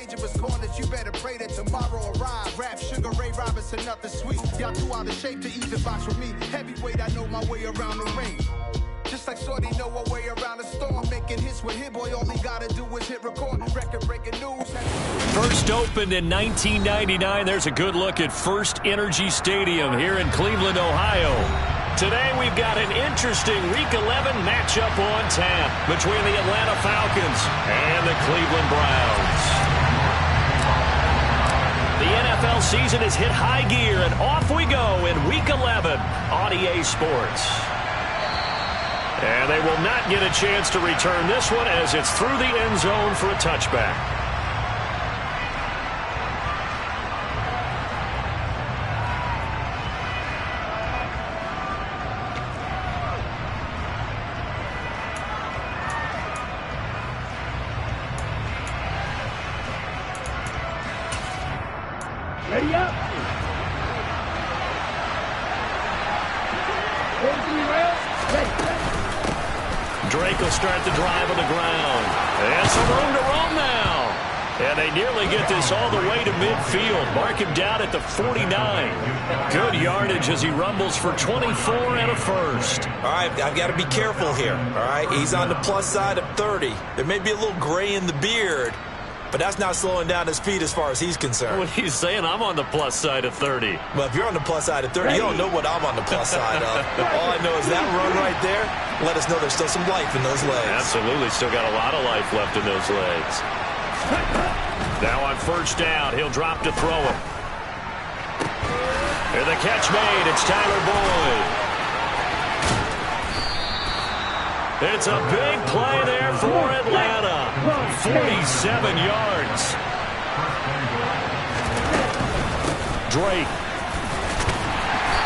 dangerous corners, you better pray that tomorrow arrive. Rap, Sugar Ray Robinson, nothing sweet. Y'all too out of shape to even box with me. Heavyweight, I know my way around the ring. Just like Shorty know a way around the storm. Making hits with Hit Boy, all he gotta do is hit record. Record-breaking news. First opened in 1999. There's a good look at First Energy Stadium here in Cleveland, Ohio. Today we've got an interesting Week 11 matchup on tap between the Atlanta Falcons and the Cleveland Browns. The NFL season has hit high gear, and off we go in Week 11 on EA Sports. And they will not get a chance to return this one as it's through the end zone for a touchback. Ready up. Drake will start the drive on the ground. And some room to roam now. And they nearly get this all the way to midfield. Mark him down at the 49. Good yardage as he rumbles for 24 and a first. All right, I've got to be careful here. All right, he's on the plus side of 30. There may be a little gray in the beard, but that's not slowing down his speed as far as he's concerned. What are you saying? I'm on the plus side of 30. Well, if you're on the plus side of 30, you don't know what I'm on the plus side of. All I know is that run right there let us know there's still some life in those legs. Absolutely, still got a lot of life left in those legs. Now on first down, he'll drop to throw it. And the catch made, it's Tyler Boyd. It's a big play there for Atlanta. 47 yards. Drake.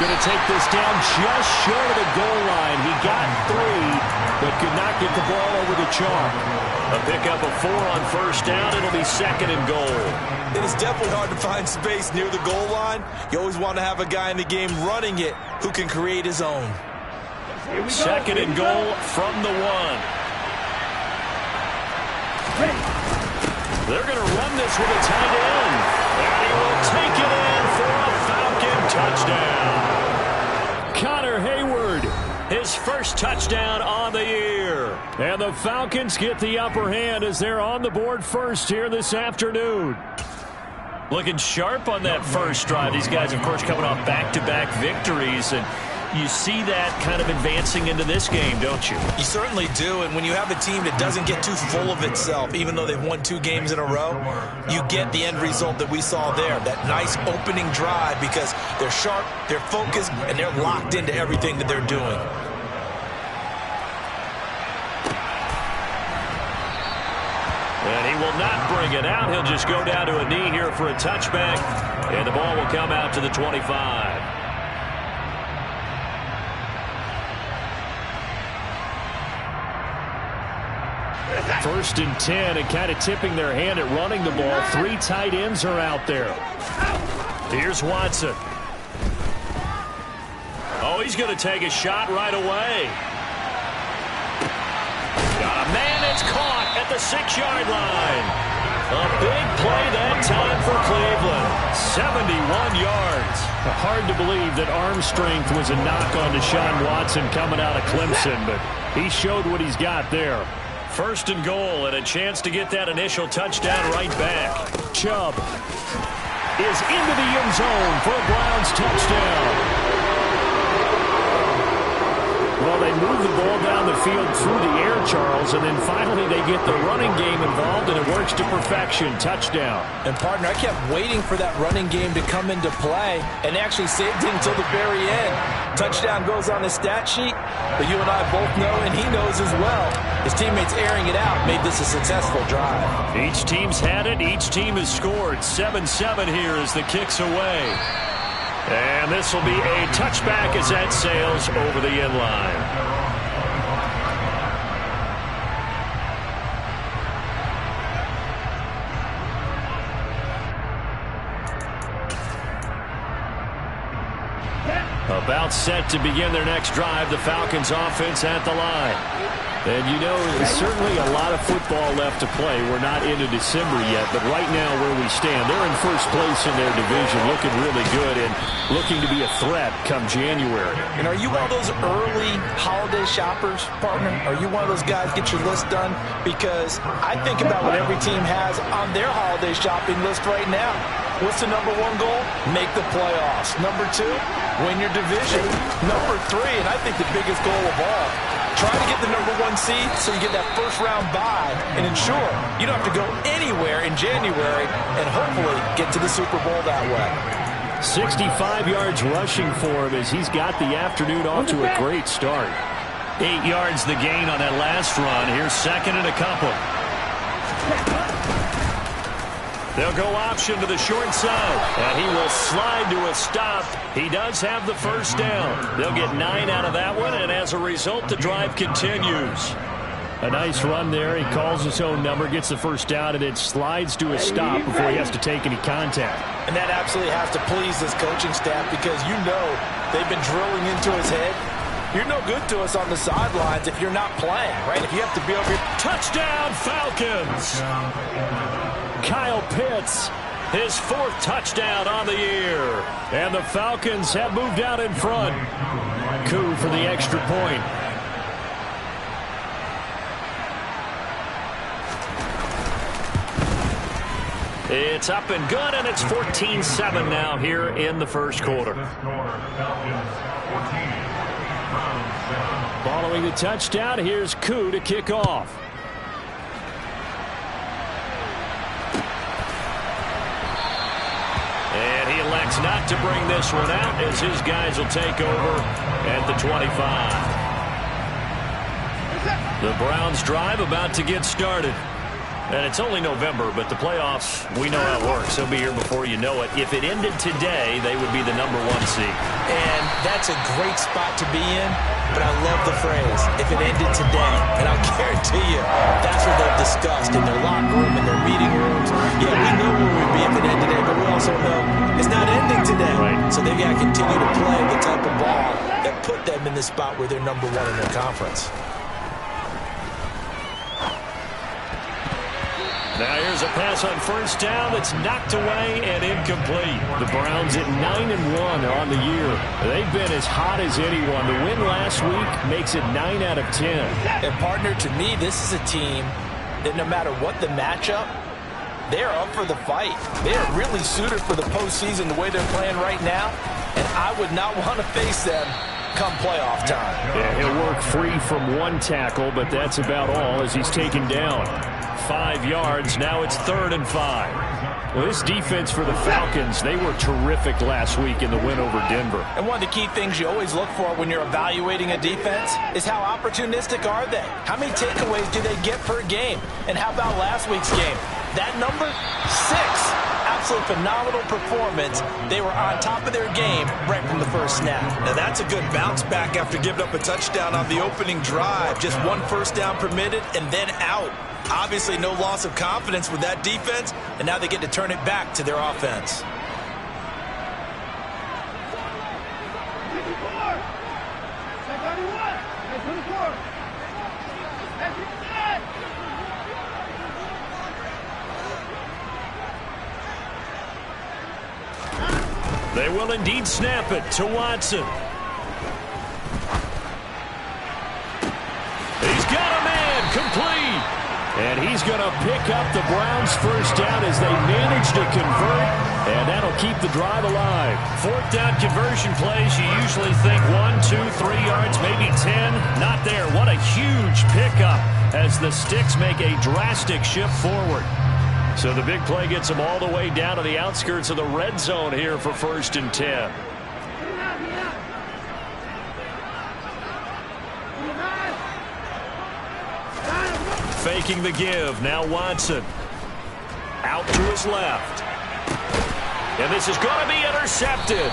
Going to take this down just short of the goal line. He got 3, but could not get the ball over the chalk. A pickup of 4 on first down. It'll be second and goal. It is definitely hard to find space near the goal line. You always want to have a guy in the game running it who can create his own. Second and goal from the 1. They're going to run this with a tight end. And he will take it in for a Falcon touchdown. Connor Hayward, his first touchdown on the year. And the Falcons get the upper hand as they're on the board first here this afternoon. Looking sharp on that first drive. These guys, of course, coming off back-to-back victories, and you see that kind of advancing into this game, don't you? You certainly do, and when you have a team that doesn't get too full of itself, even though they've won 2 games in a row, you get the end result that we saw there, that nice opening drive, because they're sharp, they're focused, and they're locked into everything that they're doing. And he will not bring it out. He'll just go down to a knee here for a touchback, and the ball will come out to the 25. First and 10, and kind of tipping their hand at running the ball. 3 tight ends are out there. Here's Watson. Oh, he's going to take a shot right away. Got a man that's caught at the 6-yard line. A big play that time for Cleveland. 71 yards. Hard to believe that arm strength was a knock on Deshaun Watson coming out of Clemson, but he showed what he's got there. First and goal, and a chance to get that initial touchdown right back. Chubb is into the end zone for a Browns touchdown. Well, they move the ball down the field through the air, Charles, and then finally they get the running game involved, and it works to perfection. Touchdown. And, partner, I kept waiting for that running game to come into play and actually saved it until the very end. Touchdown goes on the stat sheet, but you and I both know, and he knows as well, his teammates airing it out made this a successful drive. Each team's had it. Each team has scored. 7-7 here as the kick's away. And this will be a touchback as that sails over the end line. About set to begin their next drive. The Falcons offense at the line. And you know, there's certainly a lot of football left to play. We're not into December yet, but right now where we stand, they're in first place in their division, looking really good and looking to be a threat come January. And are you one of those early holiday shoppers, partner? Are you one of those guys get your list done? Because I think about what every team has on their holiday shopping list right now. What's the number one goal? Make the playoffs. Number two, win your division. Number three, and I think the biggest goal of all, try to get the number one seed so you get that first round bye and ensure you don't have to go anywhere in January and hopefully get to the Super Bowl that way. 65 yards rushing for him as he's got the afternoon off to a great start. 8 yards the gain on that last run. Here's second and a couple. They'll go option to the short side, and he will slide to a stop. He does have the first down. They'll get 9 out of that one, and as a result, the drive continues. A nice run there. He calls his own number, gets the first down, and then slides to a stop before he has to take any contact. And that absolutely has to please this coaching staff because you know they've been drilling into his head. You're no good to us on the sidelines if you're not playing, right? If you have to be over here. Touchdown, Falcons! Kyle Pitts, his 4th touchdown on the year. And the Falcons have moved out in front. Coup for the extra point. It's up and good, and it's 14-7 now here in the first quarter. Following the touchdown, here's Coup to kick off. And he elects not to bring this one out as his guys will take over at the 25. The Browns drive about to get started. And it's only November, but the playoffs, we know how it works. They'll be here before you know it. If it ended today, they would be the number 1 seed. And that's a great spot to be in, but I love the phrase, if it ended today. And I'll guarantee you, that's what they've discussed in their locker room, in their meeting rooms. Yeah, we know where we'd be if it ended today, but we also know it's not ending today. Right. So they've got to continue to play the type of ball that put them in the spot where they're number 1 in their conference. Now here's a pass on first down that's knocked away and incomplete. The Browns at 9-1 on the year. They've been as hot as anyone. The win last week makes it 9 out of 10. And partner, to me, this is a team that no matter what the matchup, they're up for the fight. They are really suited for the postseason the way they're playing right now. And I would not want to face them come playoff time. Yeah, he'll work free from 1 tackle, but that's about all as he's taken down. 5 yards. Now it's 3rd and 5. Well, this defense for the Falcons, they were terrific last week in the win over Denver. And one of the key things you always look for when you're evaluating a defense is how opportunistic are they? How many takeaways do they get per game? And how about last week's game? That number? 6. Absolute phenomenal performance. They were on top of their game right from the first snap. Now that's a good bounce back after giving up a touchdown on the opening drive. Just 1 first down permitted and then out. Obviously no loss of confidence with that defense, and now they get to turn it back to their offense. They will indeed snap it to Watson. He's got a man complete. And he's going to pick up the Browns' first down as they manage to convert, and that'll keep the drive alive. 4th down conversion plays, you usually think 1, 2, 3 yards, maybe 10. Not there. What a huge pickup as the Sticks make a drastic shift forward. So the big play gets them all the way down to the outskirts of the red zone here for 1st and 10. Faking the give. Now Watson. Out to his left. And this is going to be intercepted.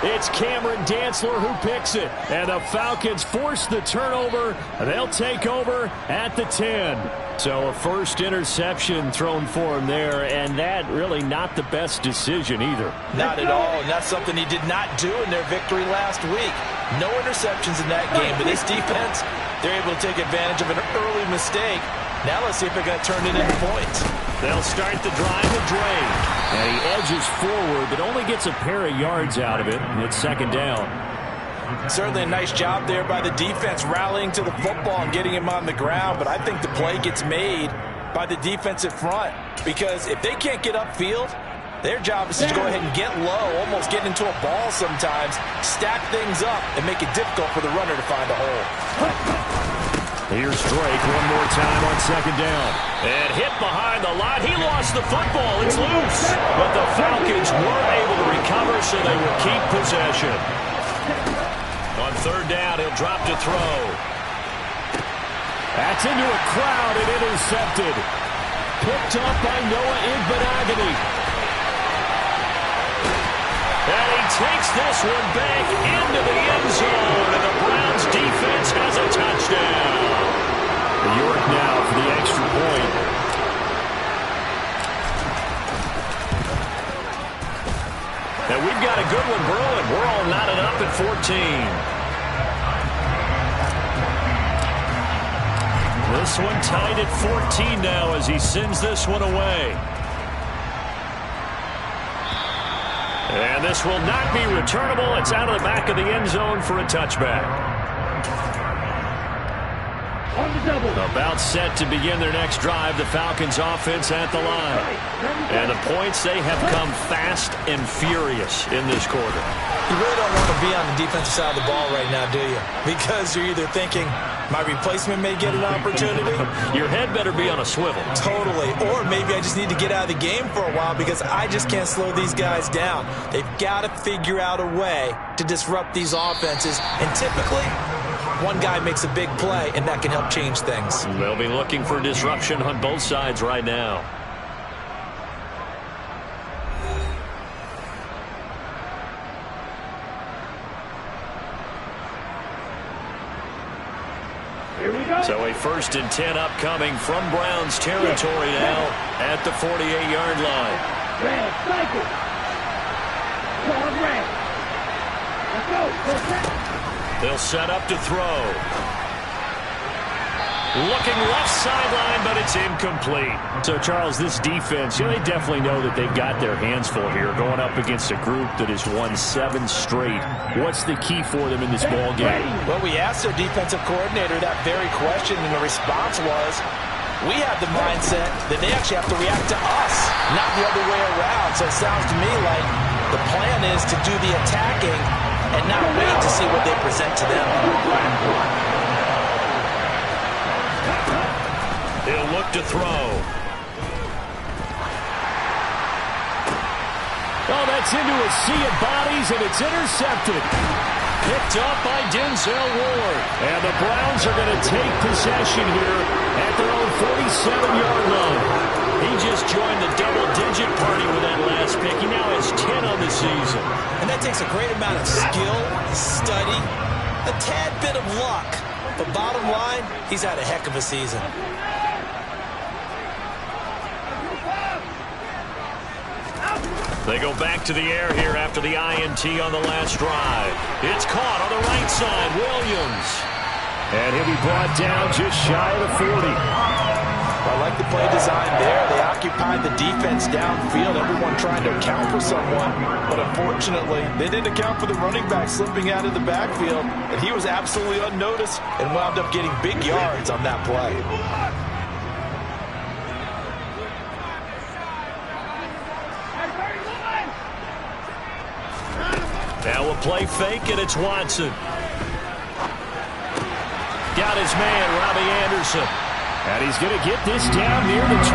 It's Cameron Dantzler who picks it. And the Falcons force the turnover. They'll take over at the 10. So a first interception thrown for him there, and that really not the best decision either. Not at all, and that's something he did not do in their victory last week. No interceptions in that game, but this defense, they're able to take advantage of an early mistake. Now let's see if they're going to turn it into points. They'll start the drive with Drake. And he edges forward, but only gets a pair of yards out of it. And it's second down. Certainly a nice job there by the defense rallying to the football and getting him on the ground. But I think the play gets made by the defensive front. Because if they can't get upfield, their job is to go ahead and get low, almost get into a ball sometimes, stack things up, and make it difficult for the runner to find a hole. Here's Drake one more time on second down. And hit behind the line. He lost the football. It's loose. But the Falcons were able to recover, so they will keep possession. On third down, he'll drop to throw. That's into a crowd and intercepted. Picked up by Noah Igbenogany. And he takes this one back into the end zone, and the Browns defense has a touchdown. York now for the extra point. And we've got a good one brewing. We're all knotted up at 14. This one tied at 14 now as he sends this one away. And this will not be returnable. It's out of the back of the end zone for a touchback. About set to begin their next drive, the Falcons offense at the line. And the points, they have come fast and furious in this quarter. You really don't want to be on the defensive side of the ball right now, do you? Because you're either thinking, my replacement may get an opportunity. Your head better be on a swivel. Totally. Or maybe I just need to get out of the game for a while because I just can't slow these guys down. They've got to figure out a way to disrupt these offenses. And typically, one guy makes a big play, and that can help change things. They'll be looking for disruption on both sides right now. So a 1st and 10 upcoming from Browns territory now at the 48-yard line. Red, cycle. Red. Let's go. They'll set up to throw. Looking left sideline, but it's incomplete. So, Charles, this defense, they definitely know that they've got their hands full here going up against a group that has won 7 straight. What's the key for them in this ball game? Well, we asked their defensive coordinator that very question, and the response was, we have the mindset that they actually have to react to us, not the other way around. So it sounds to me like the plan is to do the attacking and not wait to see what they present to them. He'll look to throw. Oh, that's into a sea of bodies, and it's intercepted. Picked up by Denzel Ward. And the Browns are going to take possession here at their own 47-yard line. He just joined the double-digit party with that last pick. He now has 10 on the season. And that takes a great amount of skill, study, a tad bit of luck. But bottom line, he's had a heck of a season. They go back to the air here after the INT on the last drive. It's caught on the right side, Williams. And he'll be brought down just shy of the 40. I like the play design there. They occupied the defense downfield, everyone trying to account for someone. But unfortunately, they didn't account for the running back slipping out of the backfield. And he was absolutely unnoticed and wound up getting big yards on that play. Now a play fake, and it's Watson. Got his man, Robbie Anderson. And he's going to get this down near the 25.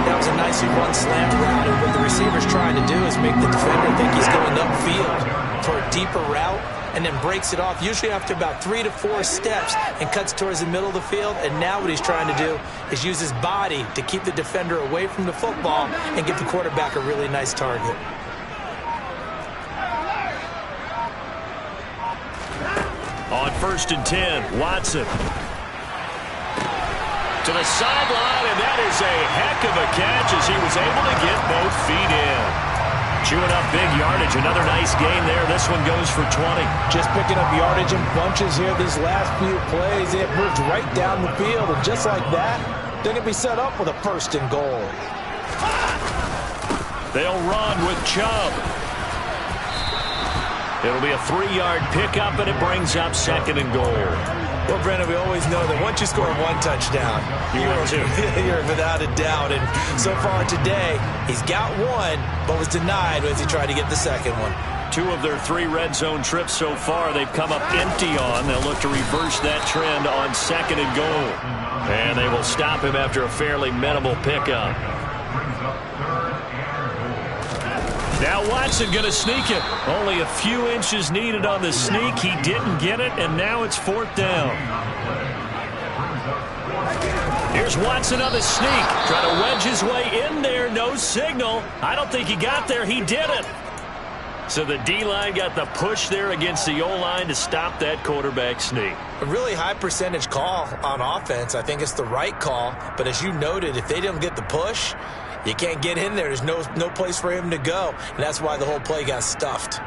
That was a nicely run slant route, and what the receiver's trying to do is make the defender think he's going upfield for a deeper route, and then breaks it off, usually after about 3 to 4 steps, and cuts towards the middle of the field. And now what he's trying to do is use his body to keep the defender away from the football and give the quarterback a really nice target. 1st and 10. Watson. To the sideline, and that is a heck of a catch as he was able to get both feet in. Chewing up big yardage. Another nice gain there. This one goes for 20. Just picking up yardage in bunches here this last few plays. They have moved right down the field, and just like that, they're going to be set up with a 1st and goal. They'll run with Chubb. It'll be a 3-yard pickup, and it brings up 2nd and goal. Well, Brendan, we always know that once you score 1 touchdown, you're without a doubt. And so far today, he's got 1, but was denied as he tried to get the 2nd one. 2 of their 3 red zone trips so far, they've come up empty on. They'll look to reverse that trend on 2nd and goal. And they will stop him after a fairly minimal pickup. Now Watson going to sneak it. Only a few inches needed on the sneak. He didn't get it, and now it's 4th down. Here's Watson on the sneak. Trying to wedge his way in there. No signal. I don't think he got there. He didn't. So the D-line got the push there against the O-line to stop that quarterback sneak. A really high percentage call on offense. I think it's the right call. But as you noted, if they didn't get the push, you can't get in there. There's no place for him to go. And that's why the whole play got stuffed.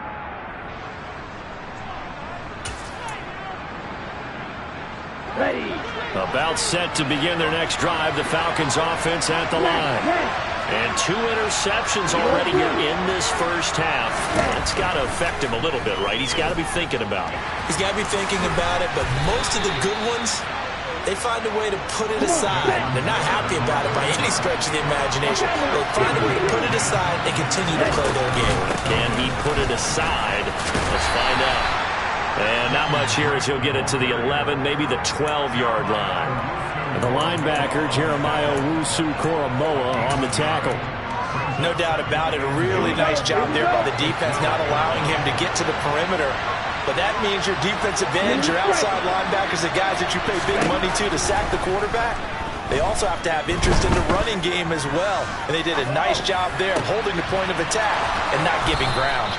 Ready. About set to begin their next drive. The Falcons offense at the line. And 2 interceptions already here in this first half. It's got to affect him a little bit, right? He's got to be thinking about it. He's got to be thinking about it, but most of the good ones, they find a way to put it aside. They're not happy about it by any stretch of the imagination. They find a way to put it aside and continue to play their game. Can he put it aside? Let's find out. And not much here as he'll get it to the 11, maybe the 12-yard line. And the linebacker, Jeremiah Owusu-Koramoah, on the tackle. No doubt about it. A really nice job there by the defense, not allowing him to get to the perimeter. But that means your defensive ends, your outside linebackers, the guys that you pay big money to sack the quarterback, they also have to have interest in the running game as well. And they did a nice job there of holding the point of attack and not giving ground.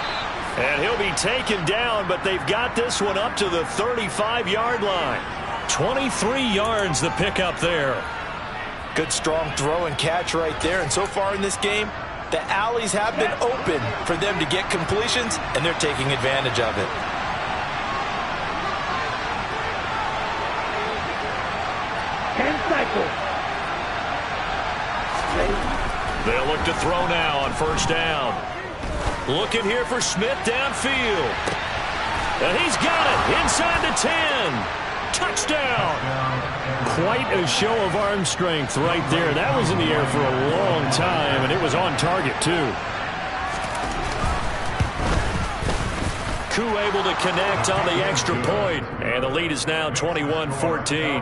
And he'll be taken down, but they've got this one up to the 35-yard line. 23 yards the pickup there. Good strong throw and catch right there. And so far in this game, the alleys have been open for them to get completions, and they're taking advantage of it. They'll look to throw now on 1st down. Looking here for Smith downfield. And he's got it inside the 10. Touchdown. Quite a show of arm strength right there. That was in the air for a long time, and it was on target, too. Koo able to connect on the extra point, and the lead is now 21-14.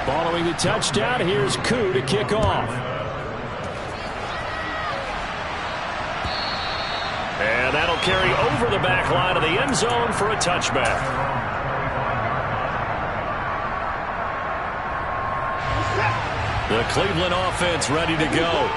Following the touchdown, here's Koo to kick off. And that'll carry over the back line of the end zone for a touchback. The Cleveland offense ready to go.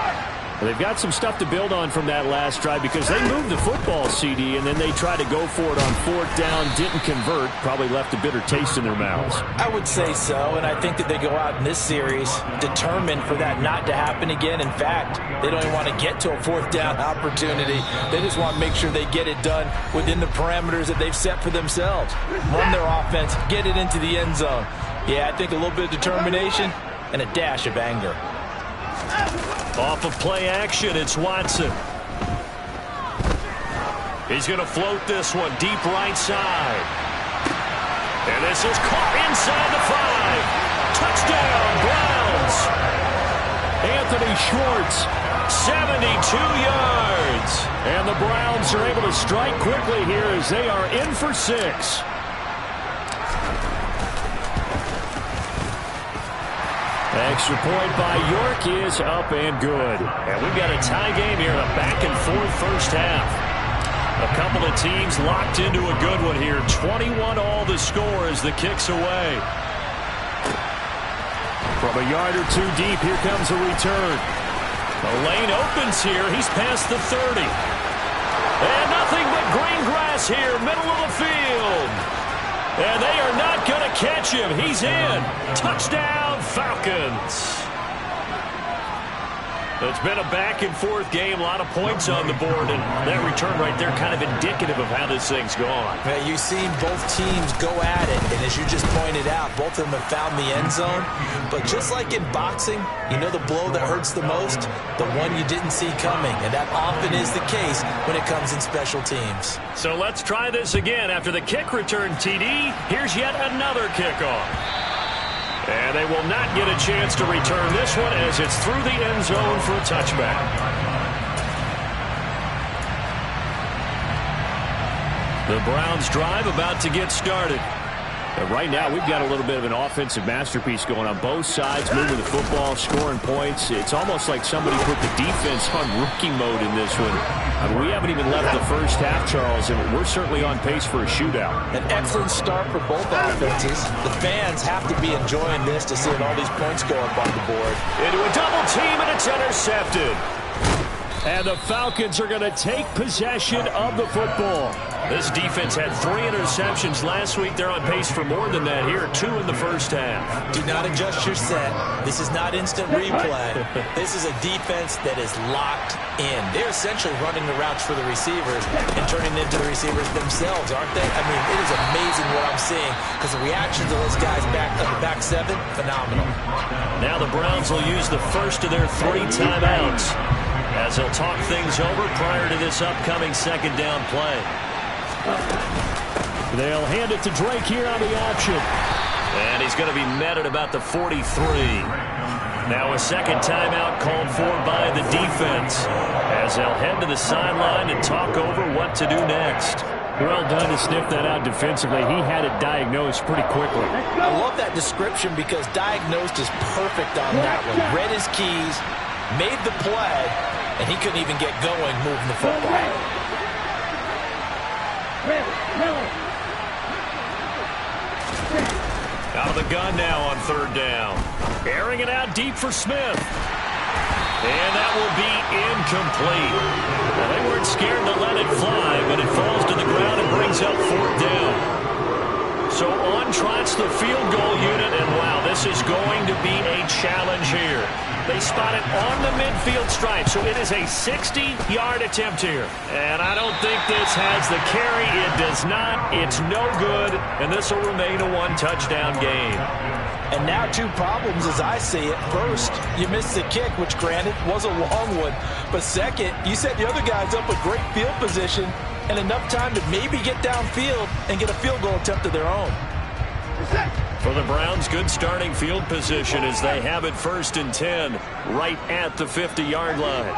Well, they've got some stuff to build on from that last drive because they moved the football, CD, and then they tried to go for it on 4th down, didn't convert, probably left a bitter taste in their mouths. I would say so, and I think that they go out in this series determined for that not to happen again. In fact, they don't even want to get to a 4th down opportunity. They just want to make sure they get it done within the parameters that they've set for themselves. Run their offense, get it into the end zone. Yeah, I think a little bit of determination and a dash of anger. Off of play action, it's Watson. He's going to float this one deep right side. And this is caught inside the 5. Touchdown, Browns. Anthony Schwartz, 72 yards. And the Browns are able to strike quickly here as they are in for 6. Extra point by York is up and good. And we've got a tie game here in a back-and-forth first half. A couple of teams locked into a good one here. 21 all the score as the kick's away. From a yard or 2 deep, here comes a return. The lane opens here. He's past the 30. And nothing but green grass here, middle of the field. And they are not going to catch him. He's in. Touchdown, Falcons. It's been a back-and-forth game, a lot of points on the board, and that return right there kind of indicative of how this thing's gone. Yeah, you've seen both teams go at it, and as you just pointed out, both of them have found the end zone. But just like in boxing, you know the blow that hurts the most? The one you didn't see coming, and that often is the case when it comes in special teams. So let's try this again. After the kick return, TD, here's yet another kickoff. And they will not get a chance to return this one as it's through the end zone for a touchback. The Browns drive about to get started. And right now, we've got a little bit of an offensive masterpiece going on both sides, moving the football, scoring points. It's almost like somebody put the defense on rookie mode in this one. I mean, we haven't even left the first half, Charles, and we're certainly on pace for a shootout. An excellent start for both offenses. The fans have to be enjoying this to see all these points go up on the board. Into a double team, and it's intercepted. And the Falcons are going to take possession of the football. This defense had 3 interceptions last week. They're on pace for more than that here, 2 in the first half. Do not adjust your set. This is not instant replay. This is a defense that is locked in. They're essentially running the routes for the receivers and turning them into the receivers themselves, aren't they? I mean, it is amazing what I'm seeing because the reactions of those guys back on the back 7, phenomenal. Now the Browns will use the first of their 3 timeouts as they'll talk things over prior to this upcoming second down play. They'll hand it to Drake here on the option. And he's going to be met at about the 43. Now a second timeout called for by the defense as they'll head to the sideline and talk over what to do next. Well done to sniff that out defensively. He had it diagnosed pretty quickly. I love that description because diagnosed is perfect on that one. Read his keys, made the play, and he couldn't even get going moving the football. Out of the gun now on third down. Airing it out deep for Smith. And that will be incomplete. Well, they weren't scared to let it fly, but it falls to the ground and brings up fourth down. So on trots the field goal unit, and wow, this is going to be a challenge here. They spot it on the midfield stripe, so it is a 60-yard attempt here. And I don't think this has the carry. It does not. It's no good, and this will remain a one-touchdown game. And now 2 problems as I see it. First, you missed the kick, which granted was a long one. But second, you set the other guys up with great field position and enough time to maybe get downfield and get a field goal attempt of their own. For the Browns, good starting field position as they have it 1st and 10 right at the 50-yard line.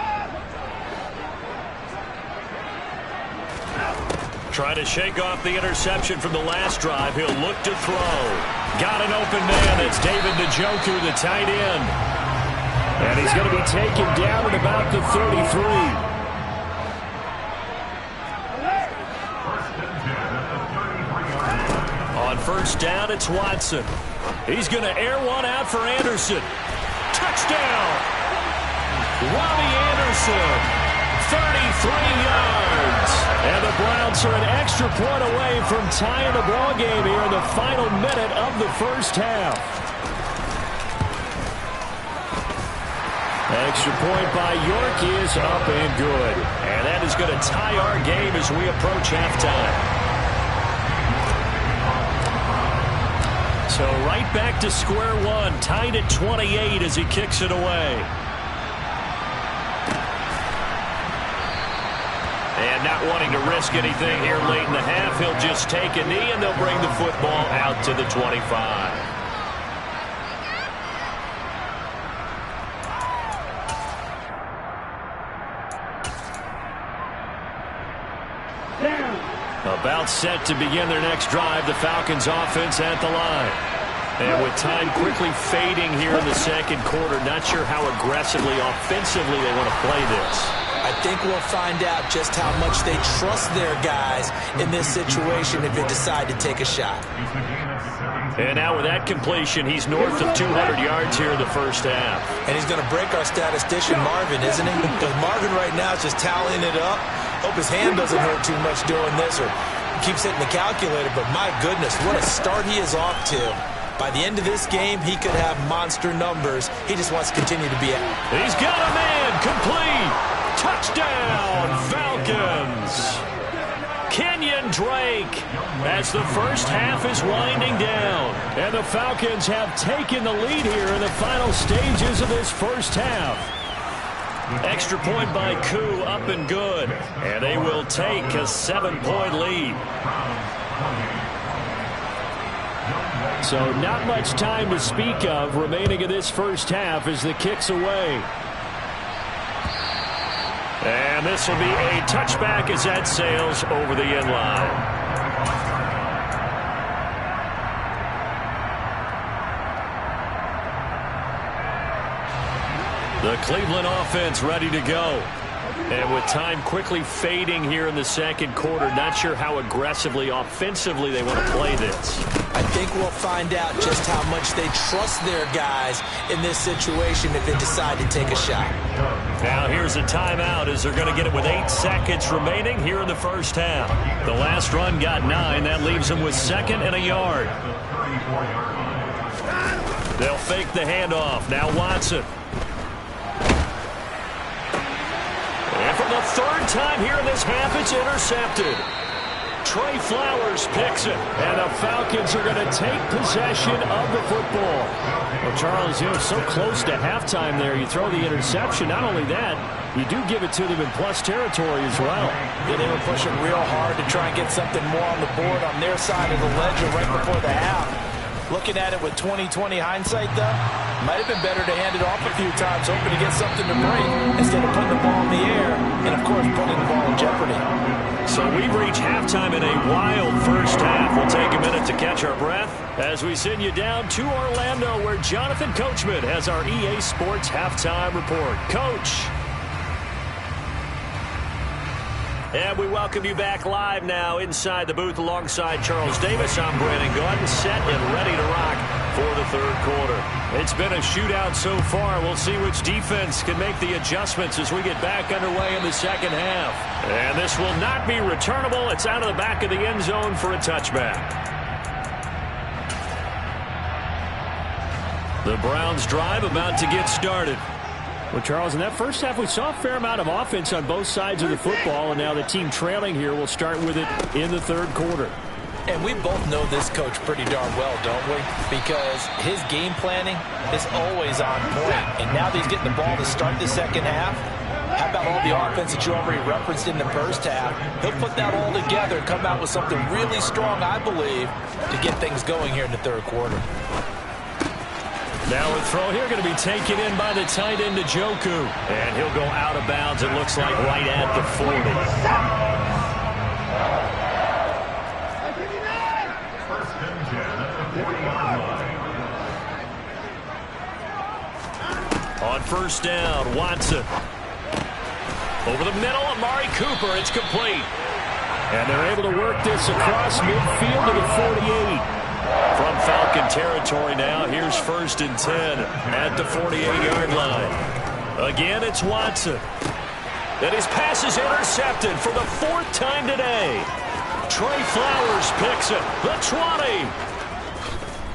Trying to shake off the interception from the last drive. He'll look to throw. Got an open man. It's David Njoku, the tight end. And he's going to be taken down at about the 33. On first down, it's Watson. He's going to air one out for Anderson. Touchdown! Robbie Anderson. 33 yards. And the Browns are an extra point away from tying the ball game here in the final minute of the first half. Extra point by York is up and good. And that is going to tie our game as we approach halftime. So right back to square one, tied at 28 as he kicks it away. And not wanting to risk anything here late in the half, he'll just take a knee and they'll bring the football out to the 25. About set to begin their next drive, the Falcons offense at the line. And with time quickly fading here in the second quarter, not sure how aggressively, offensively they want to play this. I think we'll find out just how much they trust their guys in this situation if they decide to take a shot. And now with that completion, he's north of 200 yards here in the first half. And he's going to break our statistician Marvin, isn't he? Because Marvin right now is just tallying it up. Hope his hand doesn't hurt too much doing this or keeps hitting the calculator, but my goodness, what a start he is off to. By the end of this game, he could have monster numbers. He just wants to continue to be out. He's got a man, complete. Touchdown, Falcons. Kenyon Drake as the first half is winding down. And the Falcons have taken the lead here in the final stages of this first half. Extra point by Koo, up and good. And they will take a 7-point lead. So not much time to speak of remaining in this first half as the kick's away. And this will be a touchback as that sails over the end line. The Cleveland offense ready to go. And with time quickly fading here in the second quarter, not sure how aggressively, offensively they want to play this. I think we'll find out just how much they trust their guys in this situation if they decide to take a shot. Now here's a timeout as they're going to get it with 8 seconds remaining here in the first half. The last run got 9. That leaves them with 2nd and a yard. They'll fake the handoff. Now Watson. And for the 3rd time here in this half, it's intercepted. Trey Flowers picks it, and the Falcons are going to take possession of the football. Well, Charles, so close to halftime there. You throw the interception. Not only that, you do give it to them in plus territory as well. Yeah, they were pushing real hard to try and get something more on the board on their side of the ledger right before the half. Looking at it with 20/20 hindsight, though, might have been better to hand it off a few times, hoping to get something to break instead of putting the ball in the air and, of course, putting the ball in jeopardy. So we've reached halftime in a wild first half. We'll take a minute to catch our breath as we send you down to Orlando, where Jonathan Coachman has our EA Sports Halftime Report. Coach. And we welcome you back live now inside the booth alongside Charles Davis. I'm Brandon Gaudin, set and ready to rock for the 3rd quarter. It's been a shootout so far. We'll see which defense can make the adjustments as we get back underway in the second half. And this will not be returnable. It's out of the back of the end zone for a touchback. The Browns drive about to get started. Well, Charles, in that first half, we saw a fair amount of offense on both sides of the football, and now the team trailing here will start with it in the 3rd quarter. And we both know this coach pretty darn well, don't we? Because his game planning is always on point. And now that he's getting the ball to start the second half, how about all the offense that you already referenced in the first half? He'll put that all together and come out with something really strong, I believe, to get things going here in the 3rd quarter. Now a throw here going to be taken in by the tight end, Njoku. And he'll go out of bounds, it looks like, right at the 40. On first down, Watson. Over the middle, Amari Cooper. It's complete. And they're able to work this across midfield to the 48. From Falcon territory now, here's 1st and 10 at the 48-yard line. Again, it's Watson. And his pass is intercepted for the 4th time today. Trey Flowers picks it. The 20.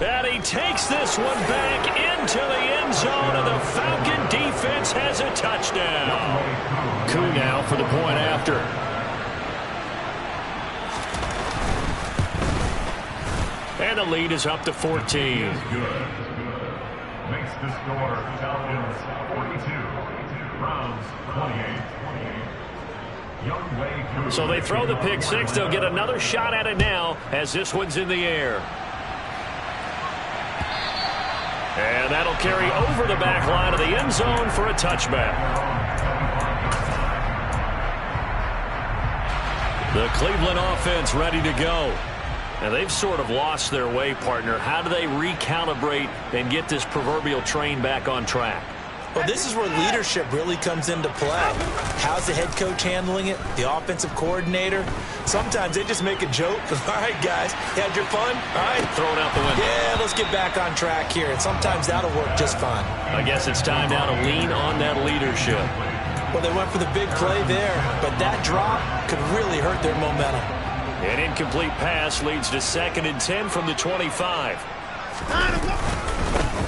And he takes this one back into the end zone, and the Falcon defense has a touchdown. Koo now for the point after. And the lead is up to 14. Makes the score Falcons 42, Browns 28. So they throw the pick 6. They'll get another shot at it now as this one's in the air. And that'll carry over the back line of the end zone for a touchback. The Cleveland offense ready to go. Now, they've sort of lost their way, partner. How do they recalibrate and get this proverbial train back on track? Well, this is where leadership really comes into play. How's the head coach handling it? The offensive coordinator? Sometimes they just make a joke. All right, guys, you had your fun? All right. Throw it out the window. Yeah, let's get back on track here. And sometimes that'll work just fine. I guess it's time now to lean on that leadership. Well, they went for the big play there, but that drop could really hurt their momentum. An incomplete pass leads to 2nd and 10 from the 25.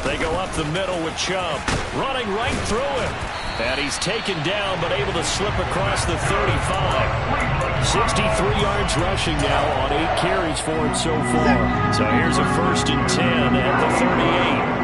They go up the middle with Chubb, running right through him. And he's taken down, but able to slip across the 35. 63 yards rushing now on 8 carries for him so far. So here's a 1st and 10 at the 38.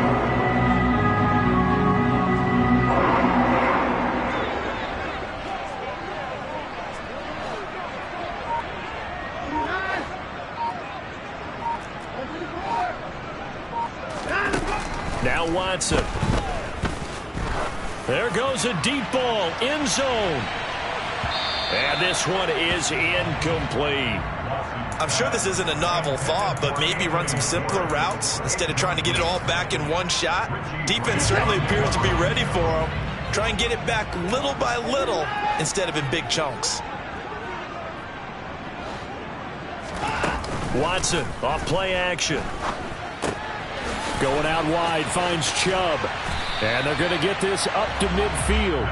Now Watson. There goes a deep ball, end zone. And this one is incomplete. I'm sure this isn't a novel thought, but maybe run some simpler routes instead of trying to get it all back in one shot. Defense certainly appears to be ready for him. Try and get it back little by little instead of in big chunks. Watson off play action. Going out wide, finds Chubb. And they're going to get this up to midfield.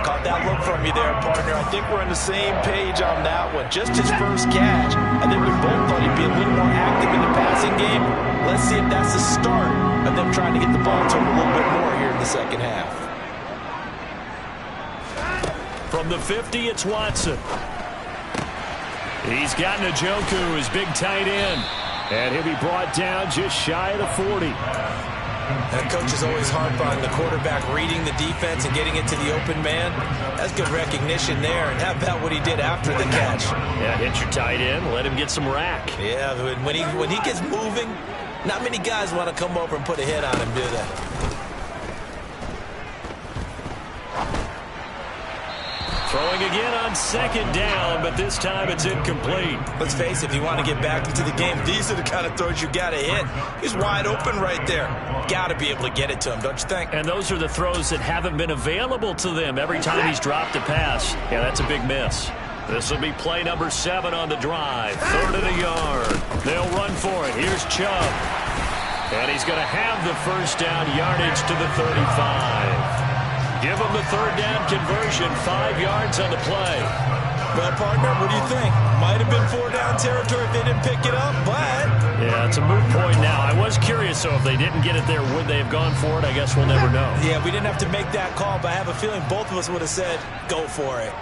Caught that look from you there, partner. I think we're on the same page on that one. Just his first catch. I think we both thought he'd be a little more active in the passing game. Let's see if that's the start of them trying to get the ball to him a little bit more here in the second half. From the 50, it's Watson. He's got Njoku, his big tight end. And he'll be brought down just shy of the 40. That coach is always harp on the quarterback reading the defense and getting it to the open man. That's good recognition there. And how about what he did after the catch? Yeah, hit your tight end, let him get some rack. Yeah, when he gets moving, not many guys want to come over and put a hit on him, do they? Throwing again on 2nd down, but this time it's incomplete. Let's face it, if you want to get back into the game, these are the kind of throws you got to hit. He's wide open right there. Got to be able to get it to him, don't you think? And those are the throws that haven't been available to them every time he's dropped a pass. Yeah, that's a big miss. This will be play number 7 on the drive. 3rd and a yard. They'll run for it. Here's Chubb. And he's going to have the first down yardage to the 35. Give him the 3rd down conversion, 5 yards on the play. Well, partner, what do you think? Might have been 4 down territory if they didn't pick it up, but... Yeah, it's a moot point now. I was curious, so if they didn't get it there, would they have gone for it? I guess we'll never know. Yeah, we didn't have to make that call, but I have a feeling both of us would have said, go for it.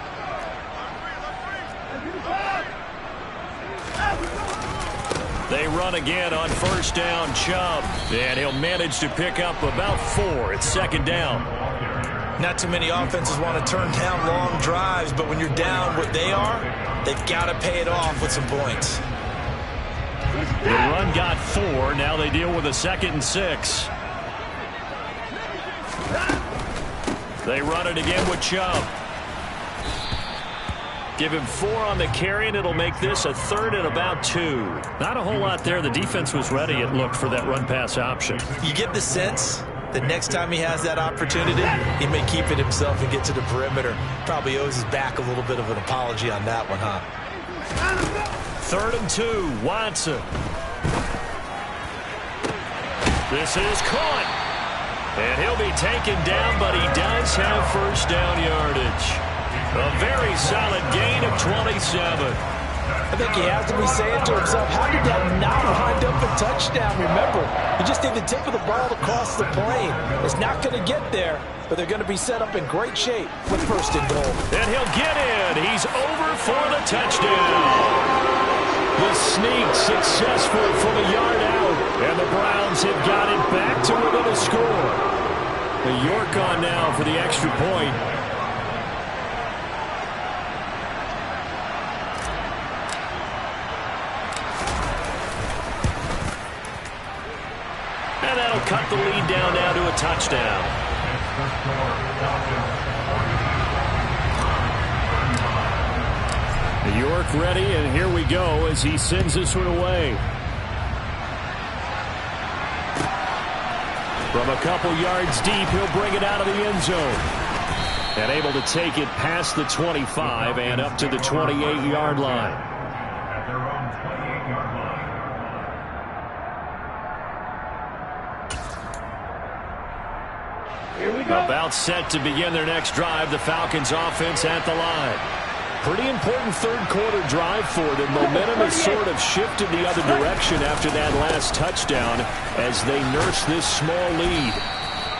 They run again on 1st down, Chubb. And he'll manage to pick up about 4. It's 2nd down. Not too many offenses want to turn down long drives, but when you're down what they are, they've got to pay it off with some points. The run got 4. Now they deal with a 2nd and 6. They run it again with Chubb. Give him 4 on the carry, and it'll make this a 3rd and about 2. Not a whole lot there. The defense was ready, it looked, for that run-pass option. You get the sense that next time he has that opportunity, he may keep it himself and get to the perimeter. Probably owes his back a little bit of an apology on that one, huh? 3rd and 2, Watson. This is caught. And he'll be taken down, but he does have first down yardage. A very solid gain of 27. I think he has to be saying to himself, how did that not wind up a touchdown? Remember, you just need the tip of the ball to cross the plane. It's not going to get there, but they're going to be set up in great shape with 1st and goal. And he'll get in. He's over for the touchdown. The sneak successful from a yard out. And the Browns have got it back to within a score. The York on now for the extra point. And that'll cut the lead down now to a touchdown. York ready, and here we go as he sends this one away. From a couple yards deep, he'll bring it out of the end zone. And able to take it past the 25 and up to the 28-yard line. Here we go. About set to begin their next drive. The Falcons offense at the line. Pretty important third quarter drive for them. Momentum has sort of shifted the other direction after that last touchdown as they nurse this small lead.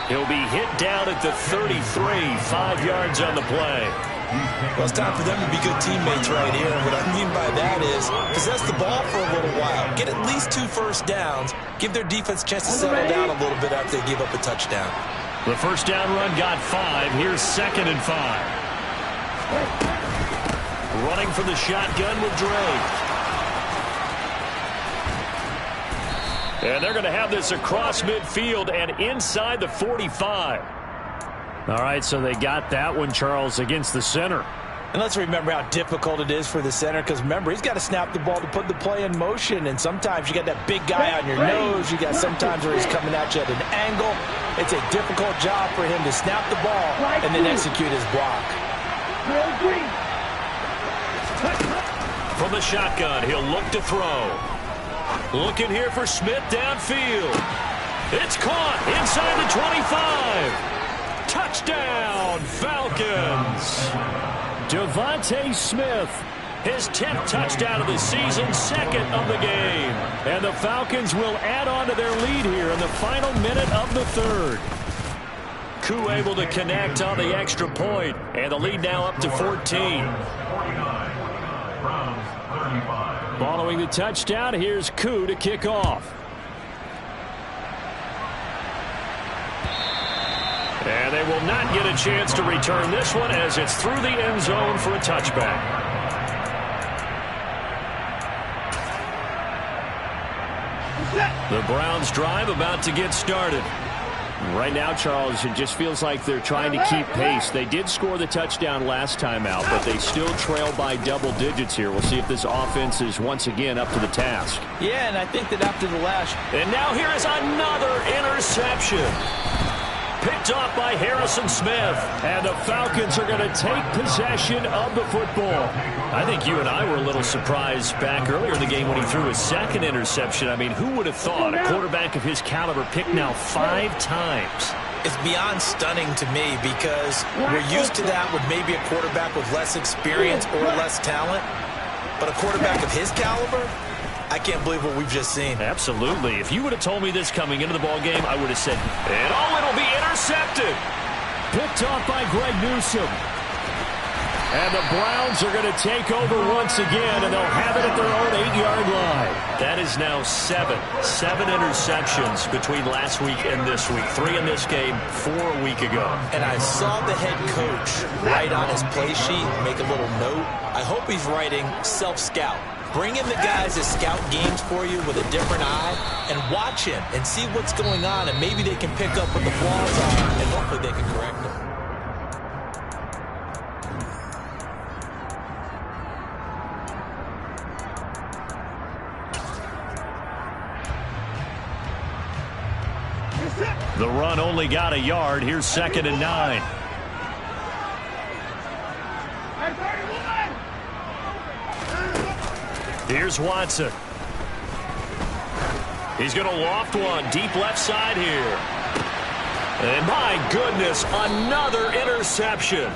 He'll be hit down at the 33, 5 yards on the play. Well, it's time for them to be good teammates right here. And what I mean by that is possess the ball for a little while. Get at least 2 first downs. Give their defense a chance to settle down a little bit after they give up a touchdown. The first down run got 5. Here's 2nd and 5. Running for the shotgun with Drake. And they're going to have this across midfield and inside the 45. All right, so they got that one, Charles, against the center. And let's remember how difficult it is for the center, because remember, he's got to snap the ball to put the play in motion, and sometimes you got that big guy on your nose. You got sometimes where he's coming at you at an angle. It's a difficult job for him to snap the ball and then execute his block. From the shotgun, he'll look to throw. Looking here for Smith downfield. It's caught inside the 25. Touchdown, Falcons. Devontae Smith, his 10th touchdown of the season, 2nd of the game. And the Falcons will add on to their lead here in the final minute of the 3rd. Koo able to connect on the extra point, and the lead now up to 14. Following the touchdown, here's Koo to kick off. And they will not get a chance to return this one as it's through the end zone for a touchback. The Browns drive about to get started. Right now, Charles, it just feels like they're trying to keep pace. They did score the touchdown last time out, but they still trail by double digits here. We'll see if this offense is once again up to the task. Yeah, and I think that after the last... And now here is another interception. Picked off by Harrison Smith. And the Falcons are going to take possession of the football. I think you and I were a little surprised back earlier in the game when he threw his 2nd interception. I mean, who would have thought a quarterback of his caliber picked now 5 times? It's beyond stunning to me because we're used to that with maybe a quarterback with less experience or less talent. But a quarterback of his caliber, I can't believe what we've just seen. Absolutely. If you would have told me this coming into the ballgame, I would have said, and it'll be intercepted. Picked off by Greg Newsome. And the Browns are going to take over once again, and they'll have it at their own 8-yard line. That is now 7 interceptions between last week and this week. 3 in this game, 4 a week ago. And I saw the head coach write on his play sheet, make a little note. I hope he's writing self-scout. Bring in the guys that scout games for you with a different eye and watch him and see what's going on, and maybe they can pick up what the flaws are, and hopefully they can correct them. The run only got a yard. Here's 2nd and 9. Here's Watson. He's going to loft one deep left side here. And my goodness, another interception.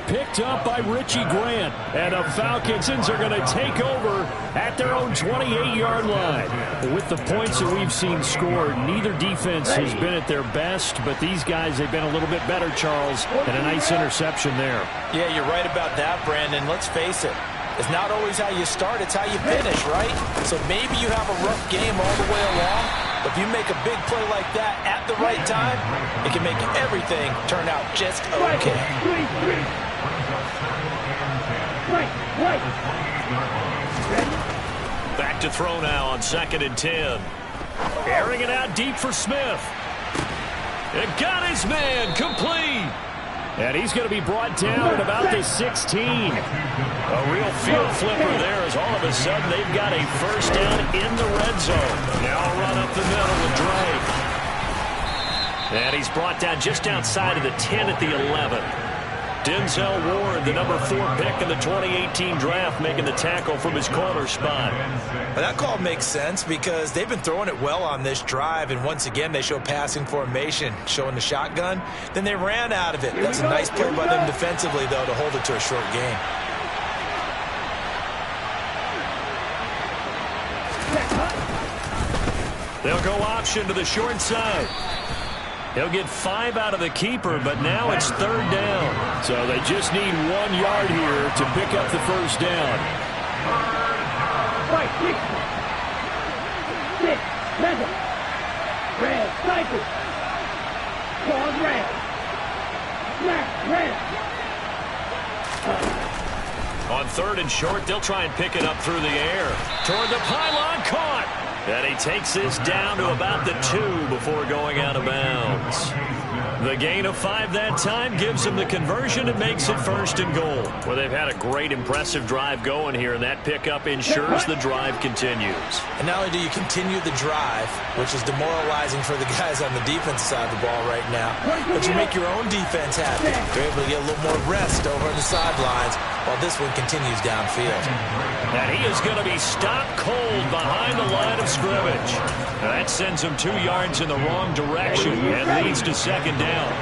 Picked up by Richie Grant. And the Falcons are going to take over at their own 28-yard line. With the points that we've seen scored, neither defense has been at their best, but these guys, they've been a little bit better, Charles, and a nice interception there. Yeah, you're right about that, Brandon. Let's face it. It's not always how you start, it's how you finish, right? So maybe you have a rough game all the way along, but if you make a big play like that at the right time, it can make everything turn out just okay. Back to throw now on 2nd and 10. Airing it out deep for Smith. And got his man complete. And he's going to be brought down at about the 16. A real field flipper there as all of a sudden they've got a first down in the red zone. Now a run up the middle with Drake. And he's brought down just outside of the 10 at the 11. Denzel Ward, the number 4 pick in the 2018 draft, making the tackle from his corner spot. Well, that call makes sense because they've been throwing it well on this drive, and once again they show passing formation, showing the shotgun. Then they ran out of it. That's a nice play by them defensively, though, to hold it to a short gain. They'll go option to the short side. He'll get 5 out of the keeper, but now it's 3rd down. So they just need 1 yard here to pick up the first down. Right, 6, 7. Red, cycle. Pause, red. Snap, red. On 3rd and short, they'll try and pick it up through the air. Toward the pylon, caught. And he takes this down to about the 2 before going out of bounds. The gain of 5 that time gives him the conversion and makes it 1st and goal. Well, they've had a great, impressive drive going here, and that pickup ensures the drive continues. And not only do you continue the drive, which is demoralizing for the guys on the defensive side of the ball right now, but you make your own defense happy. They're able to get a little more rest over on the sidelines while this one continues downfield. And he is going to be stopped cold behind the line of scrimmage. Now that sends him 2 yards in the wrong direction and leads to 2nd down.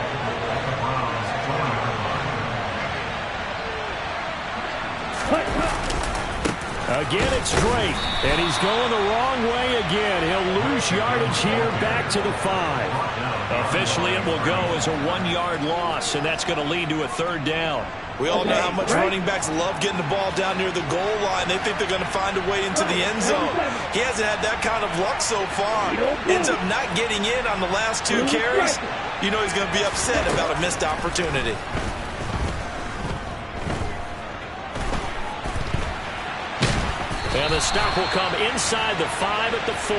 Again, it's Drake, and he's going the wrong way again. He'll lose yardage here back to the 5. Officially, it will go as a 1-yard loss, and that's going to lead to a 3rd down. We all know how much running backs love getting the ball down near the goal line. They think they're going to find a way into the end zone. He hasn't had that kind of luck so far. Ends up not getting in on the last 2 carries. You know he's going to be upset about a missed opportunity. And the stop will come inside the 5 at the 4.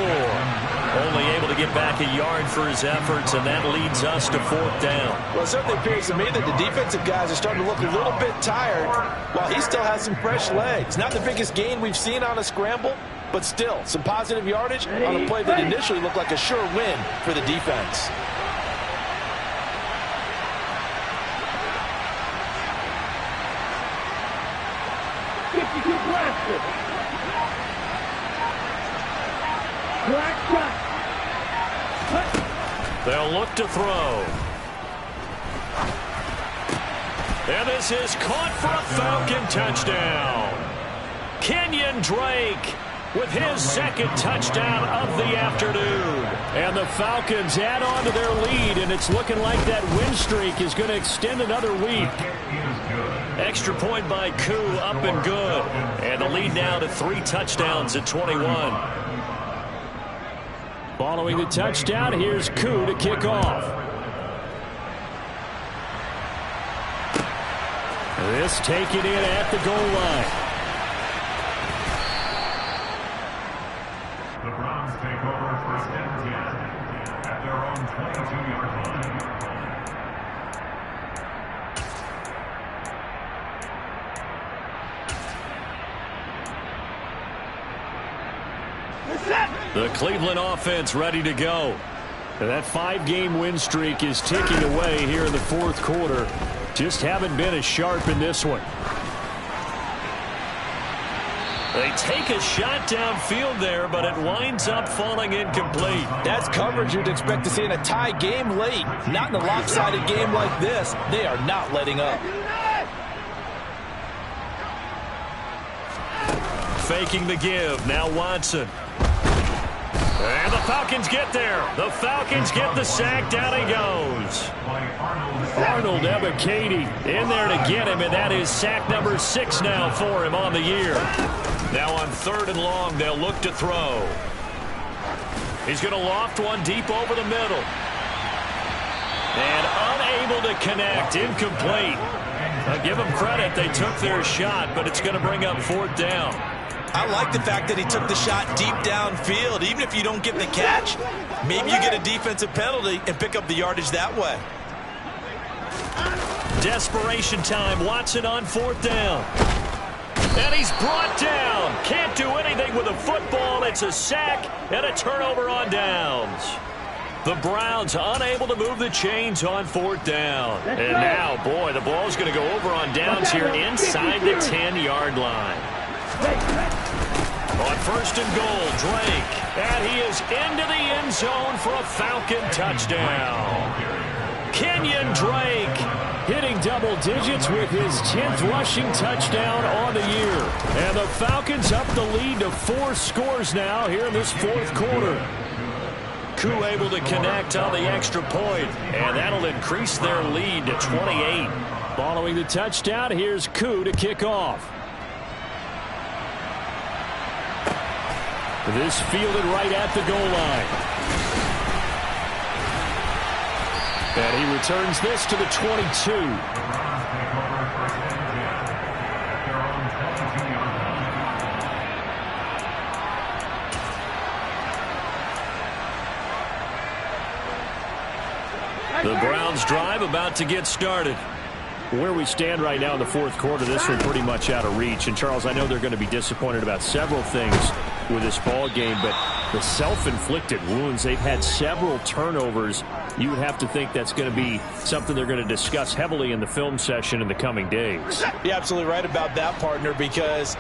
Only able to get back a yard for his efforts, and that leads us to 4th down. Well, it certainly appears to me that the defensive guys are starting to look a little bit tired while he still has some fresh legs. Not the biggest gain we've seen on a scramble, but still some positive yardage on a play that initially looked like a sure win for the defense. They'll look to throw. And this is caught for a Falcon touchdown. Kenyon Drake with his 2nd touchdown of the afternoon. And the Falcons add on to their lead, and it's looking like that win streak is going to extend another week. Extra point by Koo, up and good. And the lead now to 3 touchdowns at 21. Following the touchdown, here's Koo to kick off. This taken in at the goal line. The Browns take over 1st and 10 at their own 22-yard line. The Cleveland offense ready to go. And that 5-game win streak is ticking away here in the 4th quarter. Just haven't been as sharp in this one. They take a shot downfield there, but it winds up falling incomplete. That's coverage you'd expect to see in a tie game late. Not in a lopsided game like this. They are not letting up. Faking the give. Now Watson. And the Falcons get there. The Falcons get the sack. Down he goes. Arnold Ebiketie in there to get him, and that is sack number 6 now for him on the year. Now on 3rd and long, they'll look to throw. He's going to loft one deep over the middle. And unable to connect. Incomplete. I'll give them credit. They took their shot, but it's going to bring up 4th down. I like the fact that he took the shot deep downfield. Even if you don't get the catch, maybe you get a defensive penalty and pick up the yardage that way. Desperation time. Watson on 4th down. And he's brought down. Can't do anything with a football. It's a sack and a turnover on downs. The Browns unable to move the chains on 4th down. And now, boy, the ball's going to go over on downs here inside the 10-yard line. On 1st and goal, Drake. And he is into the end zone for a Falcon touchdown. Kenyon Drake hitting double digits with his 10th rushing touchdown on the year. And the Falcons up the lead to 4 scores now here in this 4th quarter. Koo able to connect on the extra point, and that'll increase their lead to 28. Following the touchdown, here's Koo to kick off. This fielded right at the goal line. And he returns this to the 22. The Browns drive about to get started. Where we stand right now in the 4th quarter, this one pretty much out of reach. And, Charles, I know they're going to be disappointed about several things with this ball game, but the self-inflicted wounds, they've had several turnovers. You would have to think that's going to be something they're going to discuss heavily in the film session in the coming days. You're absolutely right about that, partner, because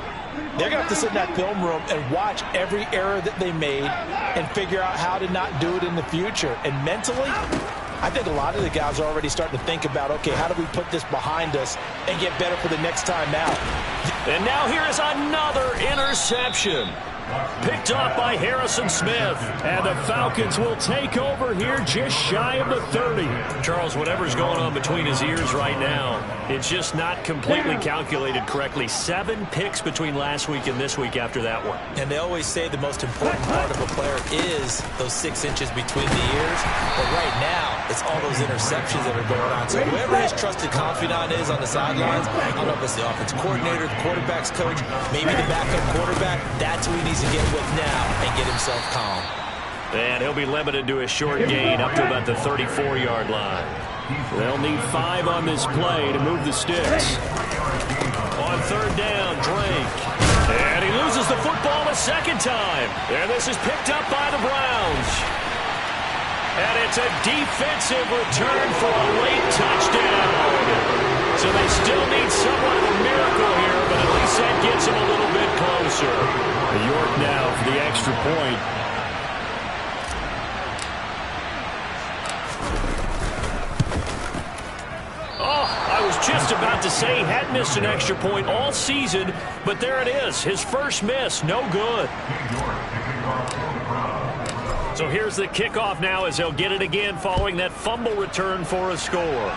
they're going to have to sit in that film room and watch every error that they made and figure out how to not do it in the future. And mentally, I think a lot of the guys are already starting to think about, okay, how do we put this behind us and get better for the next time out? And now here is another interception. Picked off by Harrison Smith. And the Falcons will take over here just shy of the 30. Charles, whatever's going on between his ears right now, it's just not completely calculated correctly. 7 picks between last week and this week after that one. And they always say the most important part of a player is those 6 inches between the ears. But right now, it's all those interceptions that are going on. So whoever his trusted confidant is on the sidelines, I don't know if it's the offensive coordinator, the quarterback's coach, maybe the backup quarterback, that's who he needs to get with now and get himself calm. And he'll be limited to a short gain up to about the 34-yard line. They'll need 5 on this play to move the sticks. On 3rd down, Drake. And he loses the football a second time. And this is picked up by the Browns. And it's a defensive return for a late touchdown. So they still need somewhat of a miracle here, but at least that gets them a little bit closer. York now for the extra point. Oh, I was just about to say he had missed an extra point all season, but there it is. His first miss, no good. So here's the kickoff now as they'll get it again following that fumble return for a score.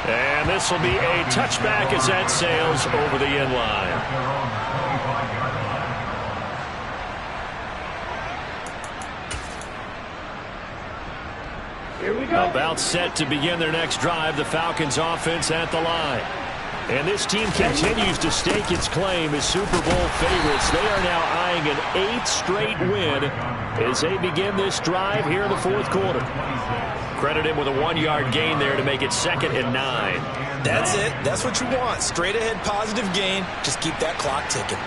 And this will be a touchback as that sails over the end line. Here we go. About set to begin their next drive, the Falcons offense at the line. And this team continues to stake its claim as Super Bowl favorites. They are now eyeing an 8th straight win as they begin this drive here in the 4th quarter. Credit him with a 1-yard gain there to make it 2nd and 9. That's it. That's what you want. Straight ahead positive gain. Just keep that clock ticking.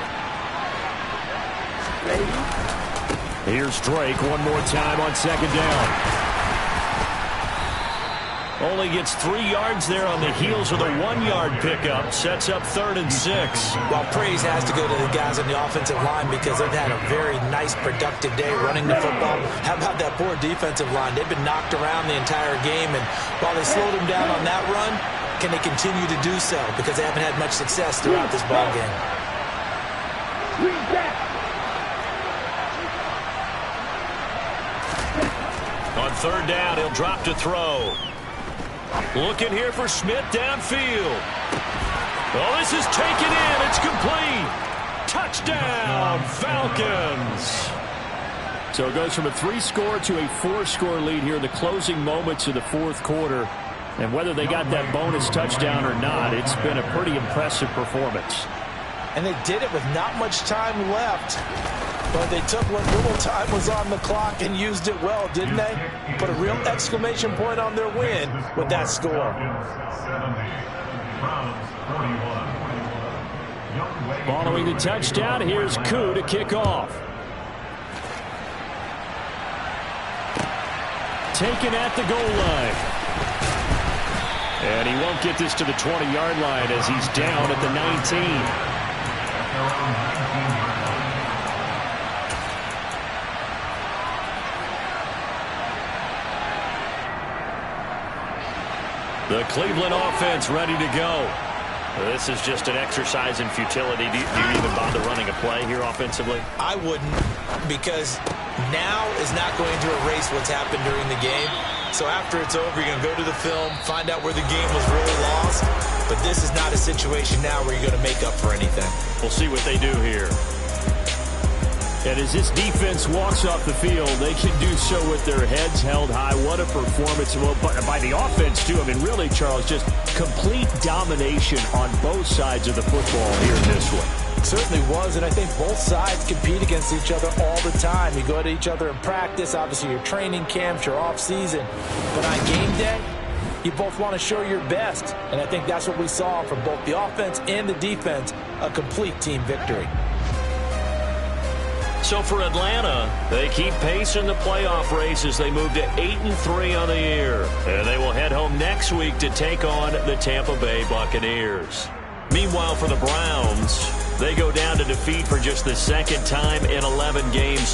Here's Drake one more time on 2nd down. Only gets 3 yards there on the heels of the 1-yard pickup. Sets up 3rd and 6. Well, praise has to go to the guys on the offensive line because they've had a very nice, productive day running the football. How about that poor defensive line? They've been knocked around the entire game, and while they slowed them down on that run, can they continue to do so? Because they haven't had much success throughout this ball game. On 3rd down, he'll drop to throw. Looking here for Smith downfield. Oh, this is taken in. It's complete. Touchdown, Falcons. So it goes from a 3-score to a 4-score lead here in the closing moments of the 4th quarter. And whether they got that bonus touchdown or not, it's been a pretty impressive performance. And they did it with not much time left. But they took what little time was on the clock and used it well, didn't they? Put a real exclamation point on their win with that score. Following the touchdown, here's Koo to kick off. taken at the goal line. And he won't get this to the 20-yard line as he's down at the 19. The Cleveland offense ready to go. This is just an exercise in futility. Do you even bother running a play here offensively? I wouldn't, because now is not going to erase what's happened during the game. So after it's over, you're going to go to the film, find out where the game was really lost. But this is not a situation now where you're going to make up for anything. We'll see what they do here. And as this defense walks off the field, they can do so with their heads held high. What a performance by the offense, too. I mean, really, Charles, just complete domination on both sides of the football here in this one. It certainly was, and I think both sides compete against each other all the time. You go to each other in practice, obviously your training camps, your off-season. But on game day, you both want to show your best. And I think that's what we saw from both the offense and the defense, a complete team victory. So for Atlanta, they keep pace in the playoff race as they move to 8-3 on the year. And they will head home next week to take on the Tampa Bay Buccaneers. Meanwhile, for the Browns, they go down to defeat for just the second time in 11 games.